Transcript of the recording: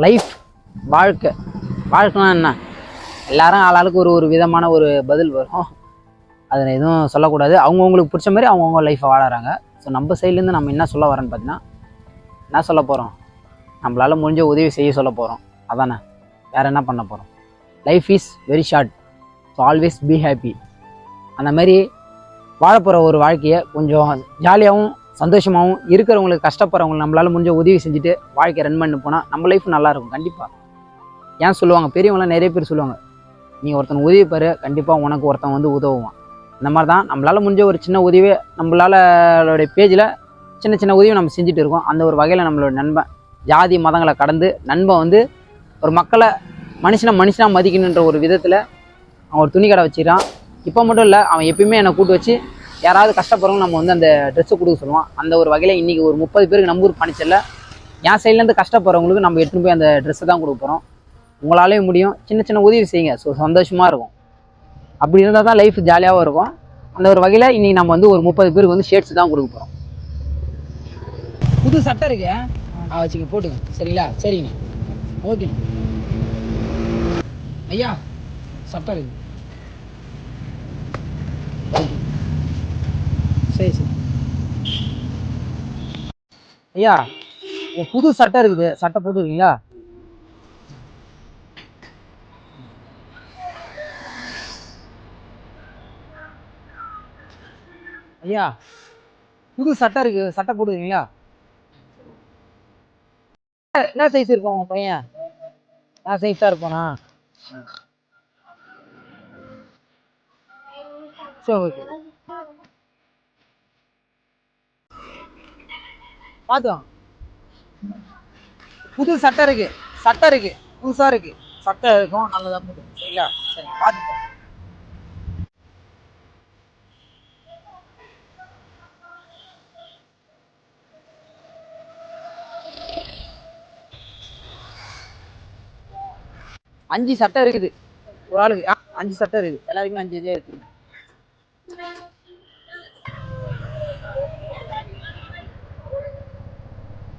Life வாழ்க்கை. வாழ்க்கைனா என்ன? எல்லாரும் ஆளாளுக்கு ஒரு விதமான ஒரு பதில் வரும். அதில் எதுவும் சொல்லக்கூடாது. அவங்கவுங்களுக்கு பிடிச்ச மாதிரி அவங்கவுங்க லைஃப்பை வாழறாங்க. ஸோ நம்ம சைட்லேருந்து நம்ம என்ன சொல்ல வரோன்னு பார்த்தீங்கன்னா, என்ன சொல்ல போகிறோம்? நம்மளால் முடிஞ்ச உதவி செய்ய சொல்ல போகிறோம். அதானே, வேறு என்ன பண்ண போகிறோம்? Life is very short, so always be happy. அந்த மாதிரி வாழப்போகிற ஒரு வாழ்க்கையை கொஞ்சம் ஜாலியாகவும் சந்தோஷமாகவும் இருக்கிறவங்களுக்கு, கஷ்டப்படுறவங்களுக்கு நம்மளால் முடிஞ்ச உதவி செஞ்சுட்டு வாழ்க்கையை ரன் பண்ணி போனால் நம்ம லைஃப் நல்லாயிருக்கும். கண்டிப்பாக. ஏன் சொல்லுவாங்க, பெரியவங்களாம் நிறைய பேர் சொல்லுவாங்க, நீ ஒருத்தன் உதவி பாரு, கண்டிப்பாக உனக்கு ஒருத்தன் வந்து உதவுவான். இந்த மாதிரி தான் நம்மளால் முடிஞ்ச ஒரு சின்ன உதவி நம்மளால் பேஜில் சின்ன சின்ன உதவி நம்ம செஞ்சுட்டு இருக்கோம். அந்த ஒரு வகையில் நம்மளோட நண்பன் ஜாதி மதங்களை கடந்து நண்பன் வந்து ஒரு மக்களை மனுஷனாக மதிக்கணுன்ற ஒரு விதத்தில் அவன் ஒரு துணி கடை வச்சுக்கிறான். இப்போ மட்டும் இல்லை, அவன் எப்பயுமே என்னை கூட்டு வச்சு யாராவது கஷ்டப்படுறவங்க நம்ம வந்து அந்த ட்ரெஸ்ஸை கொடுக்க சொல்லுவான். அந்த ஒரு வகையில் இன்றைக்கி ஒரு 30 பேருக்கு நம்ம ஊர் பணிச்சல்ல என் சைட்லேருந்து கஷ்டப்படுறவங்களுக்கு நம்ம எடுத்துன்னு போய் அந்த ட்ரெஸ்ஸை தான் கொடுக்க போகிறோம். உங்களாலேயும் முடியும், சின்ன சின்ன உதவி செய்யுங்க. ஸோ சந்தோஷமாக இருக்கும். அப்படி இருந்தால் தான் லைஃப் ஜாலியாகவும் இருக்கும். அந்த ஒரு வகையில் இன்றைக்கி நம்ம வந்து ஒரு 30 பேருக்கு வந்து ஷர்ட்ஸ் தான் கொடுக்க போகிறோம். புது சட்டை இருக்கு, வச்சுக்க போட்டுங்க. சரிங்களா? சரிங்க, ஓகே ஐயா. சட்டை இருக்கு, சரி சரி ஐயா. புது சட்டை இருக்குது, சட்டை போட்டுருக்கீங்களா? ஐயா, புது சட்டை இருக்கு, சட்டை போட்டுருக்கீங்களா? என்ன சைஸ் இருக்கும் உங்க பையன்? நான் சைஸா இருப்பானா? சரி, ஓகே, பார்த்துவான். புது சட்டை இருக்கு, சட்டை இருக்கு, புதுசா இருக்கு, சட்டை இருக்கும், நல்லதா போட்டு. சரிங்களா? சரி, பார்த்து. 5 சட்டை இருக்குது ஒரு ஆளுக்கு. 5 சட்டை இருக்குது, எல்லாருக்குமே 5 இருக்கு.